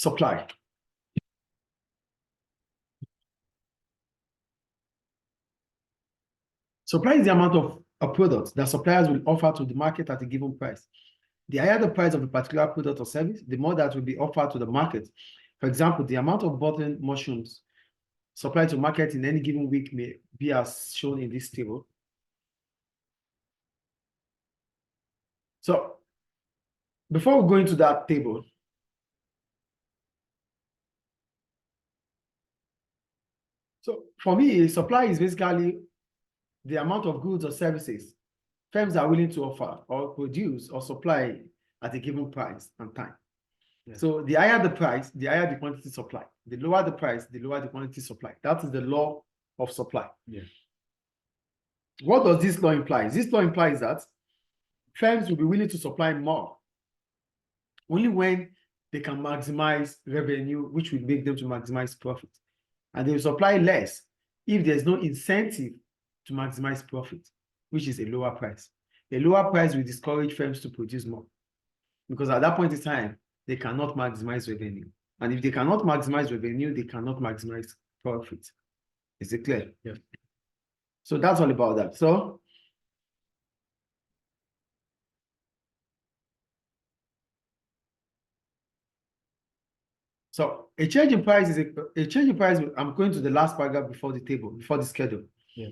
supply. Supply is the amount of a product that suppliers will offer to the market at a given price. The higher the price of a particular product or service, the more that will be offered to the market. For example, the amount of button mushrooms supplied to market in any given week may be as shown in this table. So before we go into that table, so for me, supply is basically the amount of goods or services firms are willing to offer or produce or supply at a given price and time. Yeah. So the higher the price, the higher the quantity supply. The lower the price, the lower the quantity supply. That is the law of supply. Yeah. What does this law imply? This law implies that firms will be willing to supply more only when they can maximize revenue, which will make them to maximize profit. And they will supply less if there's no incentive to maximize profit, which is a lower price. A lower price will discourage firms to produce more because at that point in time, they cannot maximize revenue. And if they cannot maximize revenue, they cannot maximize profit. Is it clear? Yeah. So that's all about that. So a change in price is a change in price. I'm going to the last paragraph before the table, before the schedule. Yeah.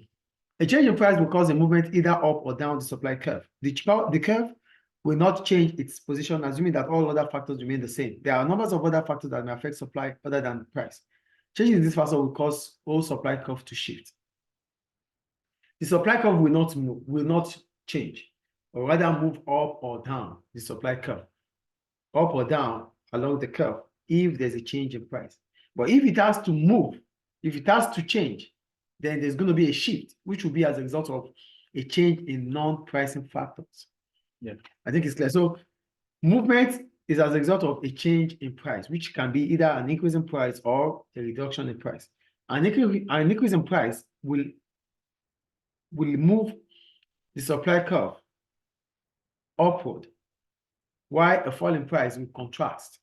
A change in price will cause a movement either up or down the supply curve. The curve will not change its position, assuming that all other factors remain the same. There are numbers of other factors that may affect supply other than price. Changes in this factor will cause all supply curve to shift. The supply curve will not move, will not change, or rather move up or down the supply curve, up or down along the curve if there's a change in price. But if it has to move, if it has to change, then there's going to be a shift, which will be as a result of a change in non-pricing factors. Yeah, I think it's clear. So movement is as a result of a change in price, which can be either an increase in price or a reduction in price. An increase in price will move the supply curve upward, while a fall in price will contrast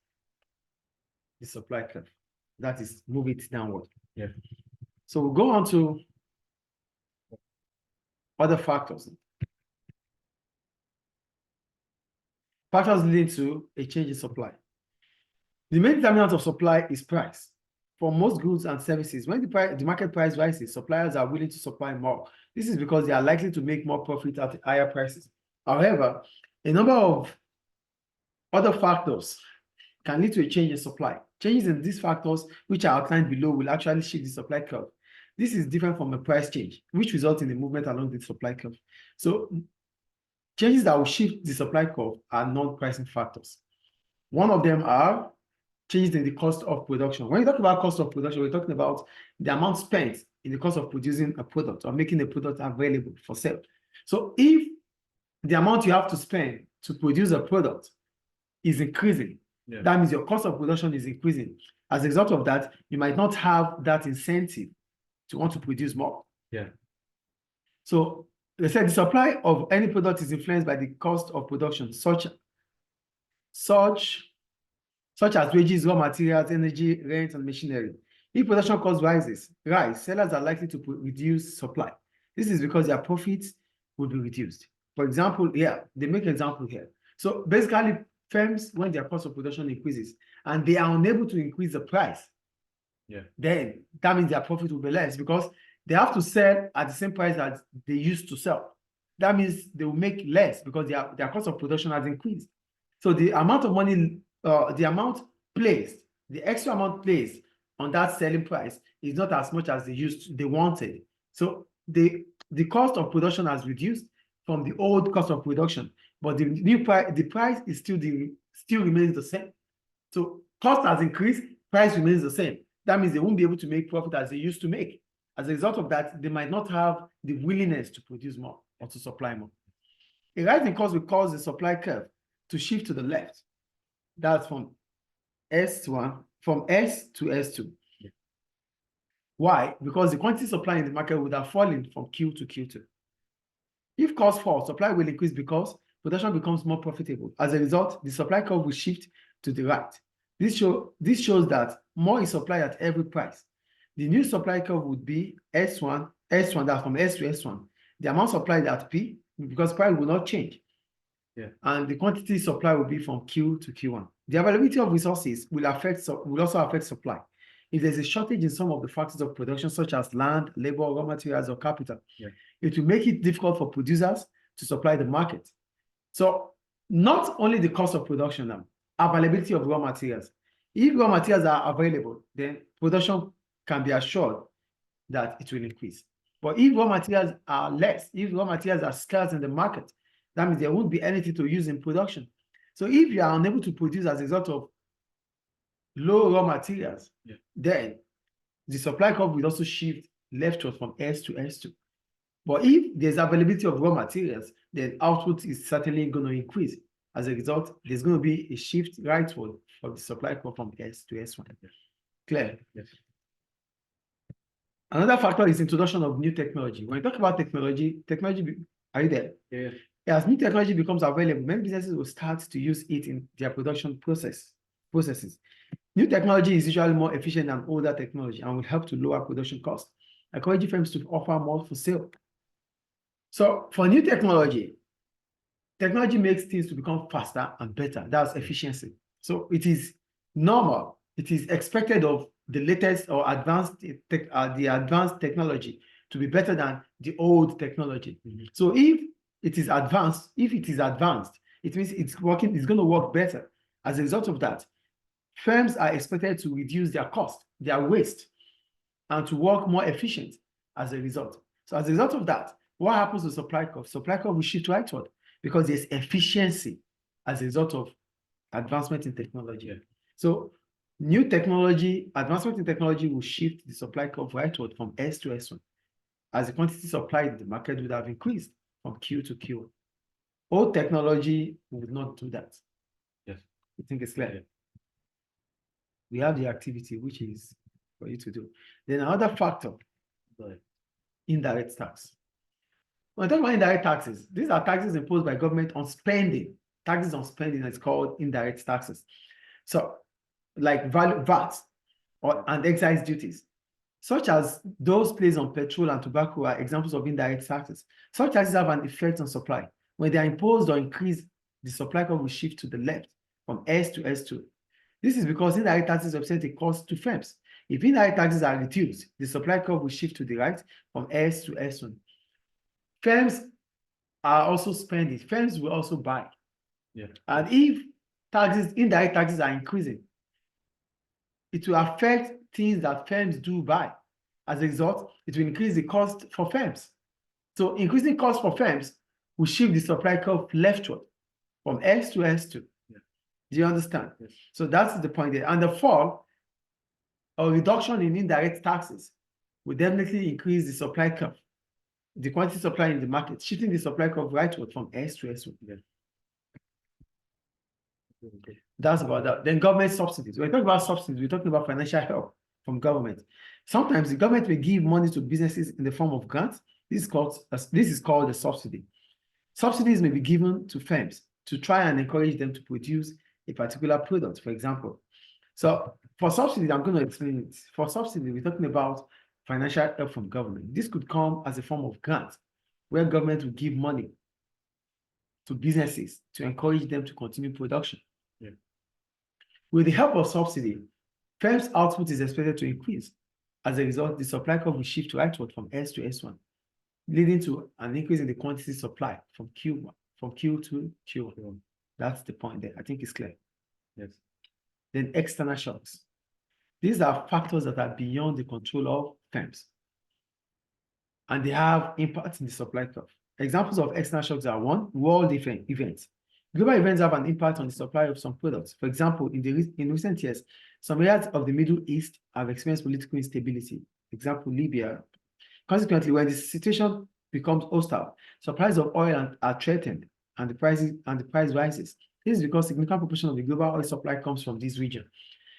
the supply curve. That is, move it downward. Yeah. So we'll go on to other factors. Factors leading to a change in supply. The main determinant of supply is price. For most goods and services, when the market price rises, suppliers are willing to supply more. This is because they are likely to make more profit at higher prices. However, a number of other factors can lead to a change in supply. Changes in these factors, which are outlined below, will actually shift the supply curve. This is different from a price change, which results in a movement along the supply curve. So changes that will shift the supply curve are non-pricing factors. One of them are changes in the cost of production. When you talk about cost of production, we're talking about the amount spent in the cost of producing a product or making a product available for sale. So if the amount you have to spend to produce a product is increasing, yeah, that means your cost of production is increasing. As a result of that, you might not have that incentive to want to produce more. Yeah. So they said the supply of any product is influenced by the cost of production, such as wages, raw materials, energy, rent, and machinery. If production cost rise, sellers are likely to reduce supply. This is because their profits will be reduced. For example, here, they make an example here. So basically, firms, when their cost of production increases and they are unable to increase the price, yeah, then that means their profit will be less because they have to sell at the same price as they used to sell. That means they will make less because their cost of production has increased. So the amount of money, the amount placed, the extra amount placed on that selling price is not as much as they wanted. So the cost of production has reduced from the old cost of production, but the new price, the price is still remains the same. So cost has increased, price remains the same. That means they won't be able to make profit as they used to make. As a result of that, they might not have the willingness to produce more or to supply more. A rise in cost will cause the supply curve to shift to the left. That's from S to S2. Yeah. Why? Because the quantity supply in the market would have fallen from Q to Q2. If cost falls, supply will increase because production becomes more profitable. As a result, the supply curve will shift to the right. This shows that more is supplied at every price. The new supply curve would be S1, that's from S to S1. The amount supplied at P, because price will not change. Yeah. And the quantity supply will be from Q to Q1. The availability of resources will also affect supply. If there's a shortage in some of the factors of production, such as land, labor, raw materials, or capital, it will make it difficult for producers to supply the market. So not only the cost of production now, availability of raw materials. If raw materials are available, then production can be assured that it will increase. But if raw materials are less, if raw materials are scarce in the market, that means there won't be anything to use in production. So if you are unable to produce as a result of low raw materials, then the supply curve will also shift leftward from S to S2. But if there's availability of raw materials, then output is certainly going to increase. As a result, there's going to be a shift rightward of the supply curve from S to S1. Clear? Yes. Another factor is introduction of new technology. When you talk about technology, are you there? Yeah. As new technology becomes available, many businesses will start to use it in their production processes. New technology is usually more efficient than older technology and will help to lower production costs, encouraging firms to offer more for sale. So for new technology makes things to become faster and better. That's efficiency. So it is normal. It is expected of the latest or advanced technology to be better than the old technology. So if it is advanced, it means it's going to work better. As a result of that, firms are expected to reduce their cost, their waste, and to work more efficient as a result. So as a result of that, what happens to supply curve? Supply curve will shift rightward because there's efficiency as a result of advancement in technology. So new technology, advancement in technology will shift the supply curve rightward from S to S1, as the quantity supplied in the market would have increased from Q to Q1. Old technology would not do that. Yes. You think it's clear? We have the activity, which is for you to do. Then another factor, indirect tax. When I talk about indirect taxes, these are taxes imposed by government on spending. Taxes on spending is called indirect taxes. So like VAT and excise duties, such as those placed on petrol and tobacco, are examples of indirect taxes. Such taxes have an effect on supply. When they are imposed or increased, the supply curve will shift to the left from S to S2. This is because indirect taxes represent a cost to firms. If indirect taxes are reduced, the supply curve will shift to the right from S to S1. Firms are also spending. Firms will also buy. And if indirect taxes are increasing, it will affect things that firms do buy. As a result, it will increase the cost for firms. So increasing cost for firms will shift the supply curve leftward from S to S2. Do you understand? Yes. So that's the point there. And the fall or reduction in indirect taxes will definitely increase the supply curve, the quantity supply in the market, shifting the supply curve rightward from S to S1. That's about that. Then government subsidies. When we talk about subsidies, we're talking about financial help from government. Sometimes the government will give money to businesses in the form of grants. This is called a subsidy. Subsidies may be given to firms to try and encourage them to produce a particular product, for example. So for subsidies, I'm going to explain it. For subsidy, we're talking about financial help from government. This could come as a form of grant, where government will give money to businesses to encourage them to continue production. With the help of subsidy, firms' output is expected to increase. As a result, the supply curve will shift rightward from S to S1, leading to an increase in the quantity supply from Q to Q1. That's the point there. I think it's clear. Yes. Then external shocks. These are factors that are beyond the control of firms, and they have impact in the supply curve. Examples of external shocks are: one, world events. Global events have an impact on the supply of some products. For example, in recent years, some areas of the Middle East have experienced political instability. Example, Libya. Consequently, when the situation becomes hostile, supplies of oil are threatened, and the price rises. This is because a significant proportion of the global oil supply comes from this region.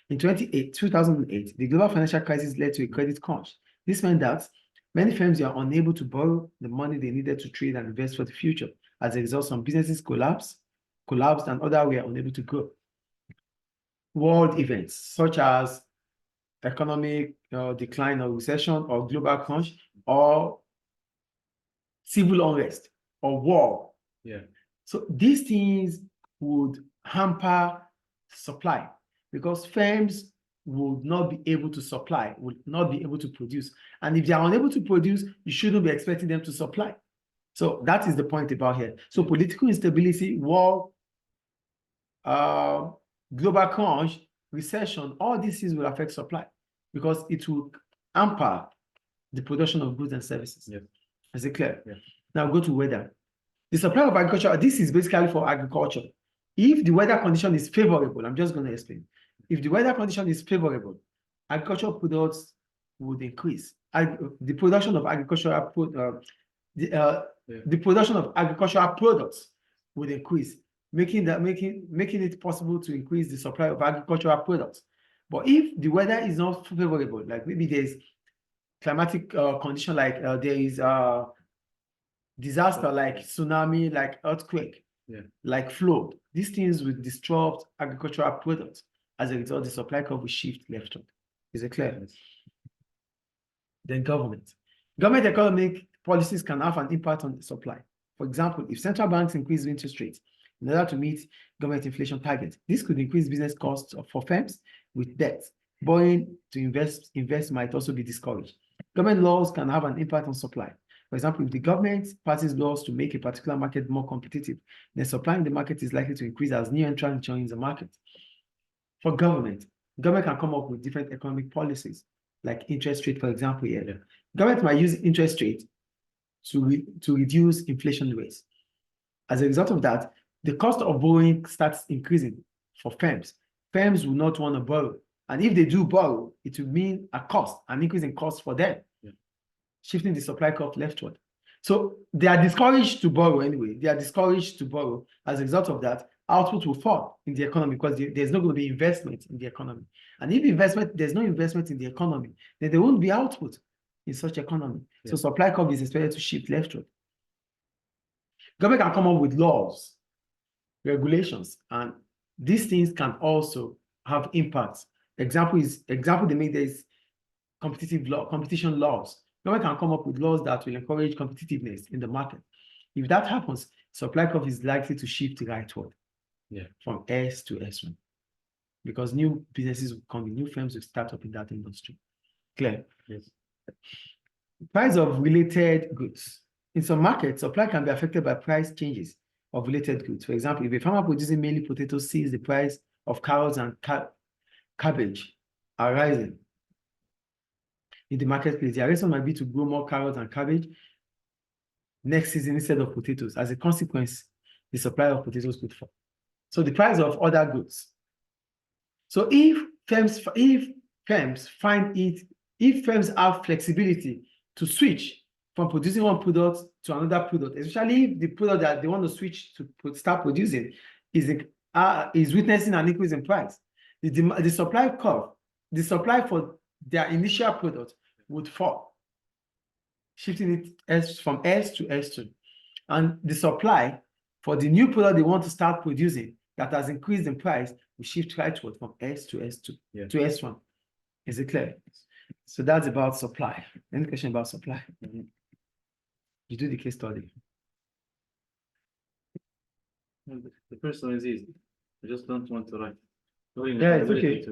In 2008, the global financial crisis led to a credit crunch. This meant that many firms were unable to borrow the money they needed to trade and invest for the future. As a result, some businesses collapsed, and others were unable to grow. world events such as economic decline or recession or global crunch or civil unrest or war. Yeah. So these things would hamper supply because firms would not be able to supply, would not be able to produce. And if they are unable to produce, you shouldn't be expecting them to supply. So that is the point about here. So political instability, war, global crunch, recession, all these things will affect supply because it will hamper the production of goods and services. Yeah. Is it clear? Yeah. Now go to weather. The supply of agriculture, this is basically for agriculture. If the weather condition is favorable, I'm just going to explain. If the weather condition is favorable, agricultural products would increase. The production of agricultural the production of agricultural products would increase, making it possible to increase the supply of agricultural products. But if the weather is not favorable, like maybe there's climatic condition, like there is disaster like tsunami, like earthquake, like flood, these things will disrupt agricultural products. As a result, the supply curve will shift leftward. Is it clear? Yes. Then government economic policies can have an impact on the supply. For example, if central banks increase interest rates in order to meet government inflation targets, this could increase business costs for firms with debt. Borrowing to invest might also be discouraged. Government laws can have an impact on supply. For example, if the government passes laws to make a particular market more competitive, then supply in the market is likely to increase as new entrants join the market. For government can come up with different economic policies, like interest rate, for example. Here, government might use interest rate to reduce inflation rates. As a result of that, the cost of borrowing starts increasing for firms. Firms will not want to borrow. And if they do borrow, it will mean an increase in cost for them, shifting the supply curve leftward. So they are discouraged to borrow anyway. They are discouraged to borrow. As a result of that, output will fall in the economy because there's not going to be investment in the economy. And if there's no investment in the economy, then there won't be output in such economy. So supply curve is expected to shift leftward. Government can come up with laws, regulations, and these things can also have impacts. Example they make is competition laws. Government can come up with laws that will encourage competitiveness in the market. If that happens, supply curve is likely to shift rightward, from S to S1, because new businesses will come in, new firms will start up in that industry. Clear? Yes. Price of related goods. In some markets, supply can be affected by price changes of related goods. For example, if a farmer producing mainly potatoes sees the price of carrots and cabbage are rising in the marketplace, the reason might be to grow more carrots and cabbage next season instead of potatoes. As a consequence, the supply of potatoes could fall. So the price of other goods. So if firms have flexibility to switch from producing one product to another product, especially if the product that they want to switch to start producing is witnessing an increase in price, the supply curve, the supply for their initial product would fall, shifting it from S to S2. And the supply for the new product they want to start producing that has increased in price will shift rightward from S to S2 to S1. Is it clear? So that's about supply. Any question about supply? You do the case study. The first one is easy. I just don't want to write. Yeah, it's okay.